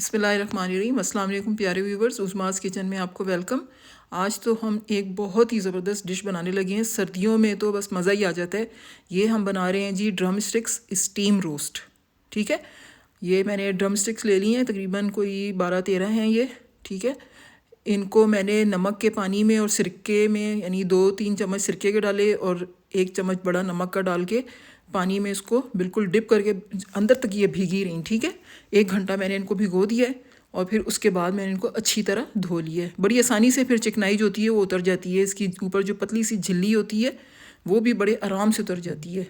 बिस्मिल्लाहिर्रहमानिर्रहीम। अस्सलाम वालेकुम प्यारे व्यूवर्स, उस्मास किचन में आपको वेलकम। आज तो हम एक बहुत ही ज़बरदस्त डिश बनाने लगे हैं। सर्दियों में तो बस मज़ा ही आ जाता है। ये हम बना रहे हैं जी ड्रम स्टिक्स स्टीम रोस्ट। ठीक है, ये मैंने ड्रम स्टिक्स ले ली हैं, तकरीबन कोई 12-13 हैं ये। ठीक है, इनको मैंने नमक के पानी में और सिरके में, यानी 2-3 चम्मच सिरके के डाले और 1 चम्मच बड़ा नमक का डाल के पानी में इसको बिल्कुल डिप करके अंदर तक ये भीगी रही। ठीक है, 1 घंटा मैंने इनको भिगो दिया है और फिर उसके बाद मैंने इनको अच्छी तरह धो लिया है। बड़ी आसानी से फिर चिकनाई जो होती है वो उतर जाती है। इसकी ऊपर जो पतली सी झिल्ली होती है वो भी बड़े आराम से उतर जाती है।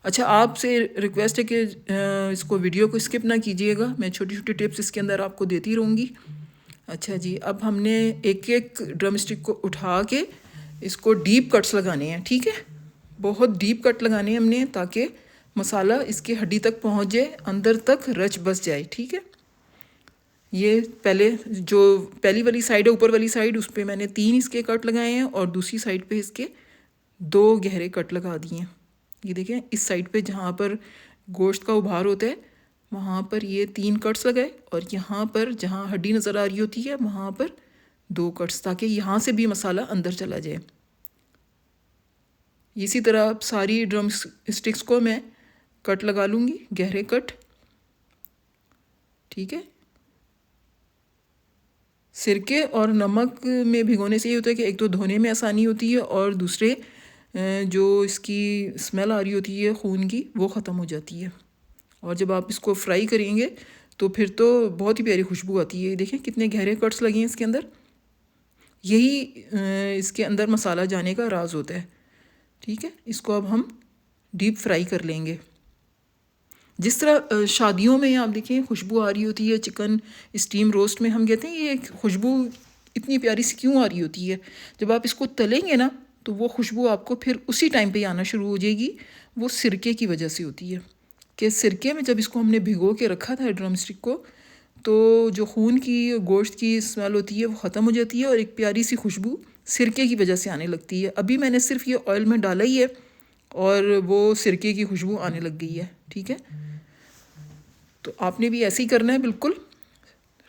अच्छा, आपसे रिक्वेस्ट है कि इसको वीडियो को स्किप ना कीजिएगा, मैं छोटी छोटी टिप्स इसके अंदर आपको देती रहूँगी। अच्छा जी, अब हमने एक एक ड्रम स्टिक को उठा के इसको डीप कट्स लगाने हैं। ठीक है, बहुत डीप कट लगाने हैं हमने, ताकि मसाला इसकी हड्डी तक पहुंच जाए, अंदर तक रच बस जाए। ठीक है, ये पहले जो पहली वाली साइड है, ऊपर वाली साइड, उस पर मैंने 3 इसके कट लगाए हैं और दूसरी साइड पे इसके 2 गहरे कट लगा दिए हैं। ये देखें, इस साइड पे जहाँ पर गोश्त का उभार होता है वहाँ पर ये 3 कट्स लगाए और यहाँ पर जहाँ हड्डी नज़र आ रही होती है वहाँ पर 2 कट्स, ताकि यहाँ से भी मसाला अंदर चला जाए। इसी तरह सारी ड्रम स्टिक्स को मैं कट लगा लूँगी, गहरे कट। ठीक है, सिरके और नमक में भिगोने से ये होता है कि एक तो धोने में आसानी होती है और दूसरे जो इसकी स्मेल आ रही होती है खून की वो ख़त्म हो जाती है। और जब आप इसको फ्राई करेंगे तो फिर तो बहुत ही प्यारी खुशबू आती है। देखें कितने गहरे कट्स लगे हैं इसके अंदर, यही इसके अंदर मसाला जाने का राज होता है। ठीक है, इसको अब हम डीप फ्राई कर लेंगे। जिस तरह शादियों में आप देखें खुशबू आ रही होती है, चिकन स्टीम रोस्ट में हम कहते हैं ये खुशबू इतनी प्यारी सी क्यों आ रही होती है। जब आप इसको तलेंगे ना तो वो खुशबू आपको फिर उसी टाइम पे आना शुरू हो जाएगी। वो सिरके की वजह से होती है कि सिरके में जब इसको हमने भिगो के रखा था ड्रम स्टिक को, तो जो खून की गोश्त की स्मेल होती है वो ख़त्म हो जाती है और एक प्यारी सी खुशबू सिरके की वजह से आने लगती है। अभी मैंने सिर्फ ये ऑयल में डाला ही है और वो सिरके की खुशबू आने लग गई है। ठीक है, तो आपने भी ऐसे ही करना है बिल्कुल।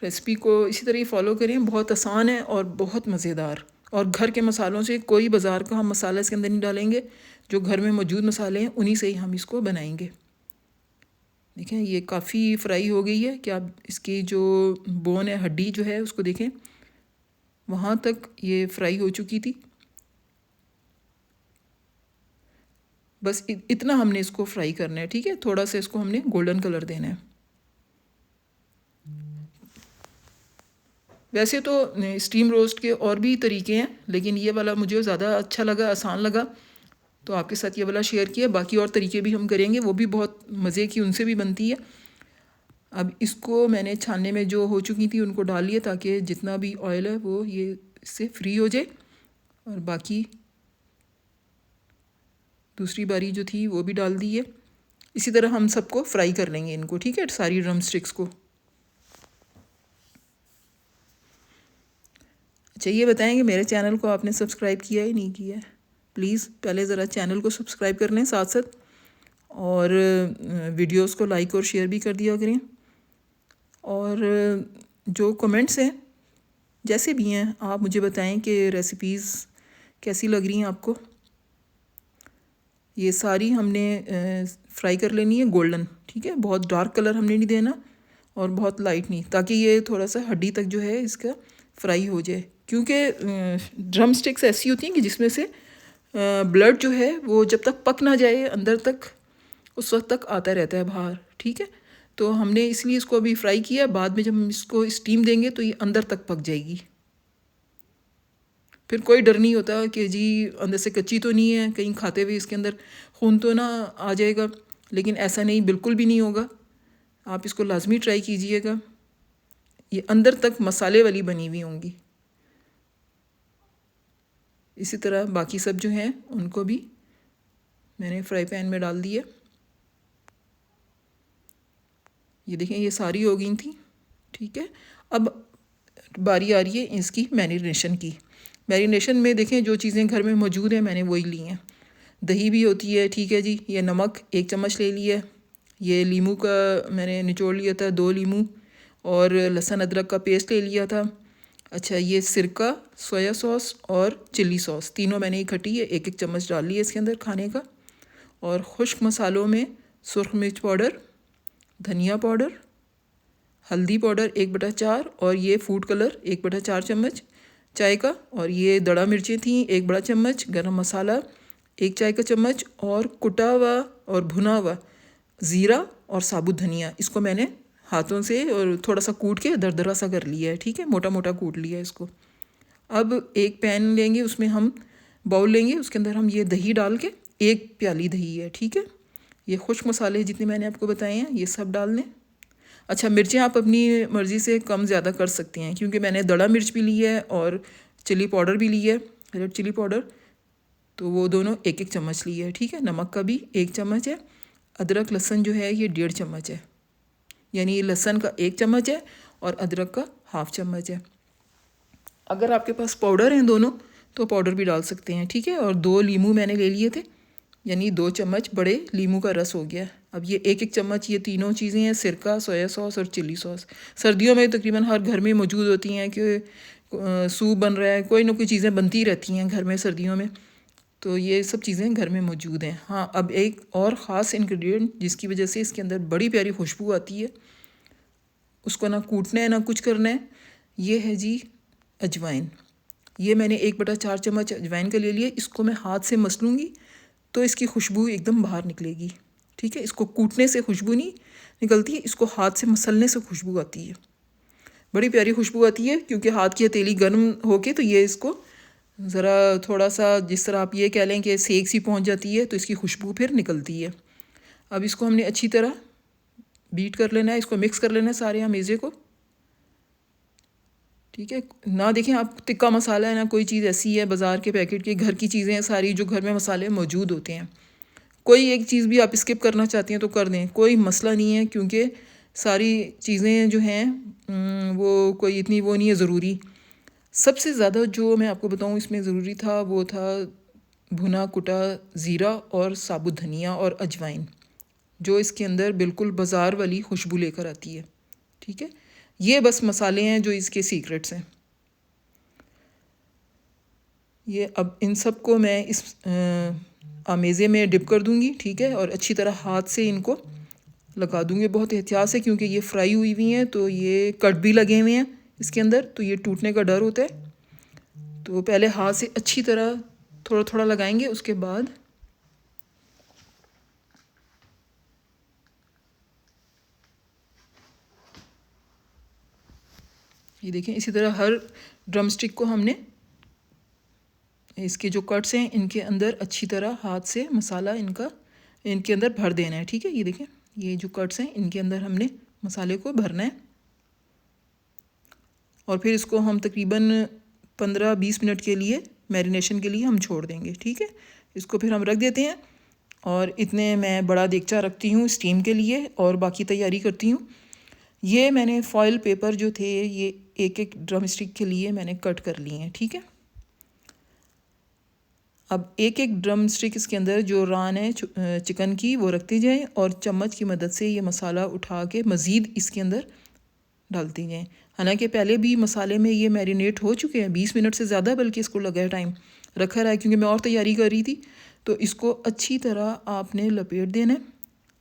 रेसिपी को इसी तरह ही फॉलो करें, बहुत आसान है और बहुत मज़ेदार। और घर के मसालों से, कोई बाज़ार का हम मसाला इसके अंदर नहीं डालेंगे, जो घर में मौजूद मसाले हैं उन्हीं से ही हम इसको बनाएंगे। देखें ये काफ़ी फ्राई हो गई है कि आप इसकी जो बोन है, हड्डी जो है उसको देखें, वहाँ तक ये फ्राई हो चुकी थी। बस इतना हमने इसको फ्राई करना है। ठीक है, थोड़ा सा इसको हमने गोल्डन कलर देना है। वैसे तो स्टीम रोस्ट के और भी तरीके हैं, लेकिन ये वाला मुझे ज़्यादा अच्छा लगा, आसान लगा, तो आपके साथ ये वाला शेयर किया। बाकी और तरीके भी हम करेंगे, वो भी बहुत मज़े की उनसे भी बनती है। अब इसको मैंने छानने में जो हो चुकी थी उनको डाल लिया, ताकि जितना भी ऑयल है वो ये इससे फ्री हो जाए। और बाकी दूसरी बारी जो थी वो भी डाल दी है। इसी तरह हम सबको फ्राई कर लेंगे इनको। ठीक है, सारी ड्रम स्टिक्स को। अच्छा, ये बताएं कि मेरे चैनल को आपने सब्सक्राइब किया है नहीं किया है। प्लीज़ पहले ज़रा चैनल को सब्सक्राइब कर लें साथ साथ, और वीडियोस को लाइक और शेयर भी कर दिया करें। और जो कमेंट्स हैं जैसे भी हैं, आप मुझे बताएं कि रेसिपीज़ कैसी लग रही हैं आपको। ये सारी हमने फ्राई कर लेनी है गोल्डन। ठीक है, बहुत डार्क कलर हमने नहीं देना और बहुत लाइट नहीं, ताकि ये थोड़ा सा हड्डी तक जो है इसका फ्राई हो जाए। क्योंकि ड्रम स्टिक्स ऐसी होती हैं कि जिसमें से ब्लड जो है वो जब तक पक ना जाए अंदर तक, उस वक्त तक आता रहता है बाहर। ठीक है, तो हमने इसलिए इसको अभी फ्राई किया, बाद में जब हम इसको स्टीम देंगे तो ये अंदर तक पक जाएगी। फिर कोई डर नहीं होता कि जी अंदर से कच्ची तो नहीं है, कहीं खाते हुए इसके अंदर खून तो ना आ जाएगा। लेकिन ऐसा नहीं, बिल्कुल भी नहीं होगा। आप इसको लाजमी ट्राई कीजिएगा, ये अंदर तक मसाले वाली बनी हुई होंगी। इसी तरह बाकी सब जो हैं उनको भी मैंने फ्राई पैन में डाल दिया। ये देखें ये सारी हो गई थी। ठीक है, अब बारी आ रही है इसकी मैरिनेशन की। मैरिनेशन में देखें जो चीज़ें घर में मौजूद हैं मैंने वही ली हैं। दही भी होती है, ठीक है जी। ये नमक 1 चम्मच ले लिया। ये लीमू का मैंने निचोड़ लिया था, 2 लीमू। और लहसुन अदरक का पेस्ट ले लिया था। अच्छा, ये सिरका, सोया सॉस और चिल्ली सॉस तीनों मैंने इकट्ठी है 1-1 चम्मच डाल लिया इसके अंदर खाने का। और खुश्क मसालों में सुरख मिर्च पाउडर, धनिया पाउडर, हल्दी पाउडर 1/4 और ये फूड कलर 1/4 चम्मच चाय का। और ये दड़ा मिर्चें थी 1 बड़ा चम्मच, गरम मसाला 1 चाय का चम्मच और कुटा हुआ और भुना हुआ ज़ीरा और साबुत धनिया, इसको मैंने हाथों से और थोड़ा सा कूट के दरदरा सा कर लिया है। ठीक है, मोटा मोटा कूट लिया है इसको। अब एक पैन लेंगे, उसमें हम बाउल लेंगे, उसके अंदर हम ये दही डाल के, 1 प्याली दही है। ठीक है, ये खुश्क मसाले जितने मैंने आपको बताए हैं ये सब डाल लें। अच्छा, मिर्चें आप अपनी मर्ज़ी से कम ज़्यादा कर सकती हैं, क्योंकि मैंने दड़ा मिर्च भी ली है और चिली पाउडर भी ली है, रेड चिली पाउडर, तो वो दोनों 1-1 चम्मच ली है। ठीक है, नमक का भी 1 चम्मच है। अदरक लहसुन जो है ये 1.5 चम्मच है, यानी लहसुन का 1 चम्मच है और अदरक का हाफ चम्मच है। अगर आपके पास पाउडर हैं दोनों तो पाउडर भी डाल सकते हैं। ठीक है, और 2 लीमू मैंने ले लिए थे, यानी 2 चम्मच बड़े लीमू का रस हो गया। अब ये 1-1 चम्मच ये तीनों चीज़ें हैं, सिरका, सोया सॉस और चिल्ली सॉस। सर्दियों में तकरीबन हर घर में मौजूद होती हैं कि सूप बन रहा है, कोई ना कोई चीज़ें बनती रहती हैं घर में सर्दियों में, तो ये सब चीज़ें घर में मौजूद हैं। हाँ, अब एक और ख़ास इंग्रेडिएंट जिसकी वजह से इसके अंदर बड़ी प्यारी खुशबू आती है, उसको ना कूटना है ना कुछ करना है, ये है जी अजवाइन। ये मैंने 1/4 चम्मच अजवाइन का ले लिया। इसको मैं हाथ से मसलूँगी तो इसकी खुशबू एकदम बाहर निकलेगी। ठीक है, इसको कूटने से खुशबू नहीं निकलती है, इसको हाथ से मसलने से खुशबू आती है, बड़ी प्यारी खुशबू आती है। क्योंकि हाथ की हथेली गर्म होके तो ये इसको ज़रा थोड़ा सा, जिस तरह आप ये कह लें कि सेक सी पहुंच जाती है, तो इसकी खुशबू फिर निकलती है। अब इसको हमने अच्छी तरह बीट कर लेना है, इसको मिक्स कर लेना है सारे अमेज़े को। ठीक है ना, देखें आप, टिक्का मसाला है ना कोई चीज़ ऐसी है बाज़ार के पैकेट की, घर की चीज़ें हैं सारी जो घर में मसाले मौजूद होते हैं। कोई एक चीज़ भी आप स्किप करना चाहती हैं तो कर दें, कोई मसला नहीं है, क्योंकि सारी चीज़ें जो हैं वो कोई इतनी वो नहीं है ज़रूरी। सबसे ज़्यादा जो मैं आपको बताऊं इसमें ज़रूरी था वो था भुना कुटा ज़ीरा और साबुत धनिया और अजवाइन, जो इसके अंदर बिल्कुल बाज़ार वाली खुशबू लेकर आती है। ठीक है, ये बस मसाले हैं जो इसके सीक्रेट्स हैं। ये अब इन सब को मैं इस अमेज़े में डिप कर दूंगी। ठीक है, और अच्छी तरह हाथ से इनको लगा दूंगी बहुत एहतियात से, क्योंकि ये फ्राई हुई हुई हैं तो ये कट भी लगे हुए हैं इसके अंदर, तो ये टूटने का डर होता है। तो पहले हाथ से अच्छी तरह थोड़ा थोड़ा लगाएंगे, उसके बाद ये देखें, इसी तरह हर ड्रम स्टिक को हमने इसके जो कट्स हैं इनके अंदर अच्छी तरह हाथ से मसाला इनके अंदर भर देना है। ठीक है, ये देखें, ये जो कट्स हैं इनके अंदर हमने मसाले को भरना है और फिर इसको हम तकरीबन 15-20 मिनट के लिए मैरिनेशन के लिए हम छोड़ देंगे। ठीक है, इसको फिर हम रख देते हैं और इतने मैं बड़ा देगचा रखती हूँ स्टीम के लिए और बाकी तैयारी करती हूँ। ये मैंने फॉइल पेपर जो थे ये 1-1 ड्रम स्टिक के लिए मैंने कट कर लिए हैं। ठीक है, अब 1-1 ड्रम स्टिक इसके अंदर जो रान है चिकन की वो रखती जाएं और चम्मच की मदद से ये मसाला उठा के मज़ीद इसके अंदर डालती जाएं। हालांकि पहले भी मसाले में ये मैरिनेट हो चुके हैं 20 मिनट से ज़्यादा, बल्कि इसको लगा है टाइम रखा रहा है, क्योंकि मैं और तैयारी कर रही थी। तो इसको अच्छी तरह आपने लपेट देना है।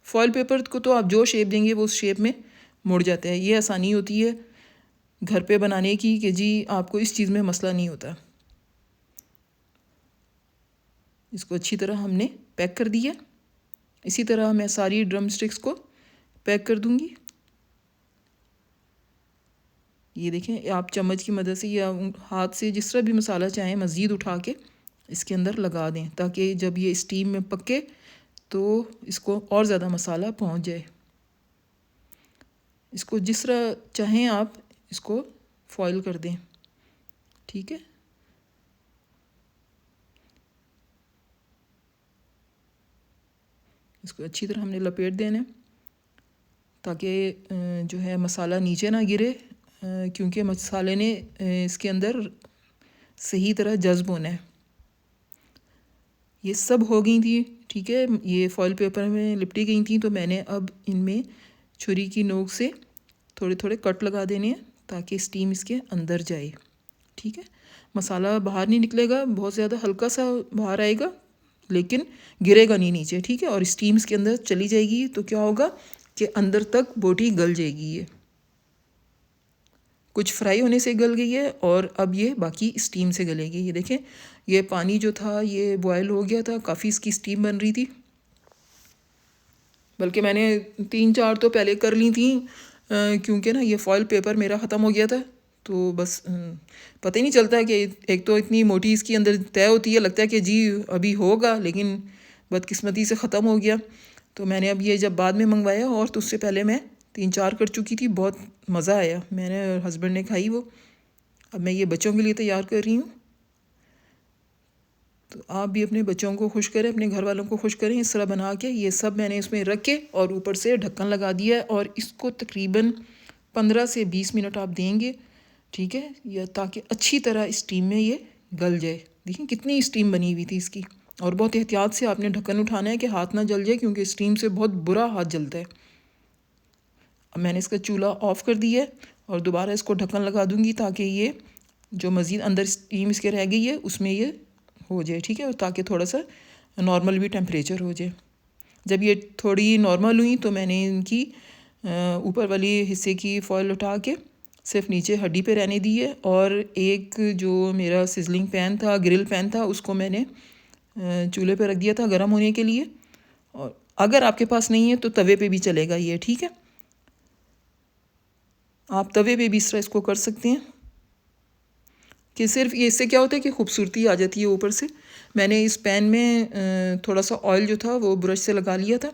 फॉइल पेपर को तो आप जो शेप देंगे वो उस शेप में मुड़ जाता है। ये आसानी होती है घर पे बनाने की कि जी आपको इस चीज़ में मसला नहीं होता। इसको अच्छी तरह हमने पैक कर दिया। इसी तरह मैं सारी ड्रम स्टिक्स को पैक कर दूंगी। ये देखें, आप चम्मच की मदद से या हाथ से जिस तरह भी मसाला चाहें मज़ीद उठा के इसके अंदर लगा दें, ताकि जब ये स्टीम में पके तो इसको और ज़्यादा मसाला पहुंच जाए। इसको जिस तरह चाहें आप इसको फॉइल कर दें। ठीक है, इसको अच्छी तरह हमने लपेट देना है ताकि जो है मसाला नीचे ना गिरे, क्योंकि मसाले ने इसके अंदर सही तरह जज्ब होना है। ये सब हो गई थी। ठीक है, ये फॉइल पेपर में लिपटी गई थी, तो मैंने अब इनमें छुरी की नोक से थोड़े थोड़े कट लगा देने हैं ताकि स्टीम इसके अंदर जाए। ठीक है, मसाला बाहर नहीं निकलेगा, बहुत ज़्यादा हल्का सा बाहर आएगा लेकिन गिरेगा नहीं नीचे। ठीक है, और स्टीम इसके अंदर चली जाएगी तो क्या होगा कि अंदर तक बोटी गल जाएगी। ये कुछ फ्राई होने से गल गई है और अब ये बाकी स्टीम से गलेगी। ये देखें, ये पानी जो था ये बॉयल हो गया था, काफ़ी इसकी स्टीम बन रही थी, बल्कि मैंने 3-4 तो पहले कर ली थी क्योंकि ना ये फॉयल पेपर मेरा ख़त्म हो गया था। तो बस पता ही नहीं चलता है कि एक तो इतनी मोटी इसकी अंदर तय होती है, लगता है कि जी अभी होगा, लेकिन बदकिस्मती से ख़त्म हो गया। तो मैंने अब ये जब बाद में मंगवाया, और तो उससे पहले मैं 3-4 कर चुकी थी, बहुत मज़ा आया, मैंने और हस्बैंड ने खाई वो। अब मैं ये बच्चों के लिए तैयार कर रही हूँ। तो आप भी अपने बच्चों को खुश करें, अपने घर वालों को खुश करें इस तरह बना के। ये सब मैंने इसमें रख के और ऊपर से ढक्कन लगा दिया है और इसको तकरीबन 15 से 20 मिनट आप देंगे। ठीक है, यह ताकि अच्छी तरह स्टीम में ये गल जाए। देखिए कितनी स्टीम बनी हुई थी इसकी, और बहुत एहतियात से आपने ढक्कन उठाना है कि हाथ ना जल जाए, क्योंकि स्टीम से बहुत बुरा हाथ जलता है। अब मैंने इसका चूल्हा ऑफ़ कर दिया है और दोबारा इसको ढक्कन लगा दूँगी ताकि ये जो मज़ीद अंदर स्टीम इसके रह गई है उसमें ये हो जाए। ठीक है, और ताकि थोड़ा सा नॉर्मल भी टेम्परेचर हो जाए। जब ये थोड़ी नॉर्मल हुई तो मैंने इनकी ऊपर वाली हिस्से की फॉयल उठा के सिर्फ नीचे हड्डी पे रहने दी है, और एक जो मेरा सिजलिंग पैन था, ग्रिल पैन था, उसको मैंने चूल्हे पे रख दिया था गर्म होने के लिए। और अगर आपके पास नहीं है तो तवे पे भी चलेगा ये। ठीक है, आप तवे पे भी इस तरह इसको कर सकते हैं कि सिर्फ ये इससे क्या होता है कि खूबसूरती आ जाती है ऊपर से। मैंने इस पैन में थोड़ा सा ऑयल जो था वो ब्रश से लगा लिया था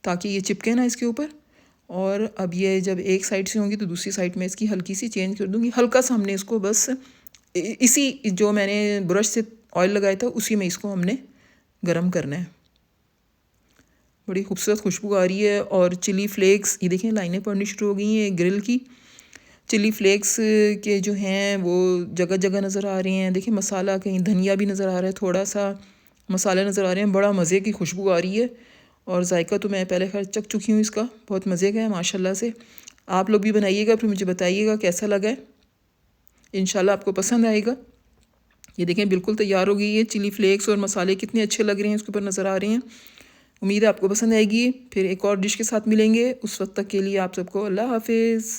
ताकि ये चिपके ना इसके ऊपर। और अब ये जब एक साइड से होंगी तो दूसरी साइड में इसकी हल्की सी चेंज कर दूँगी। हल्का सा हमने इसको बस इसी जो मैंने ब्रश से ऑयल लगाया था उसी में इसको हमने गरम करना है। बड़ी खूबसूरत खुशबू आ रही है। और चिली फ्लेक्स, ये देखें लाइनें पड़नी शुरू हो गई हैं ग्रिल की। चिली फ्लेक्स के जो हैं वो जगह जगह नज़र आ रहे हैं। देखिए मसाला, कहीं धनिया भी नज़र आ रहा है, थोड़ा सा मसाला नज़र आ रहे हैं। बड़ा मज़े की खुशबू आ रही है, और जायका तो मैं पहले खैर चख चुकी हूँ इसका, बहुत मज़े का है माशाल्लाह से। आप लोग भी बनाइएगा, फिर मुझे बताइएगा कैसा लगा है। इंशाल्लाह आपको पसंद आएगा। ये देखें बिल्कुल तैयार हो गई है। चिली फ्लेक्स और मसाले कितने अच्छे लग रहे हैं इसके ऊपर नज़र आ रहे हैं। उम्मीद है आपको पसंद आएगी। फिर एक और डिश के साथ मिलेंगे, उस वक्त तक के लिए आप सबको अल्लाह हाफिज़।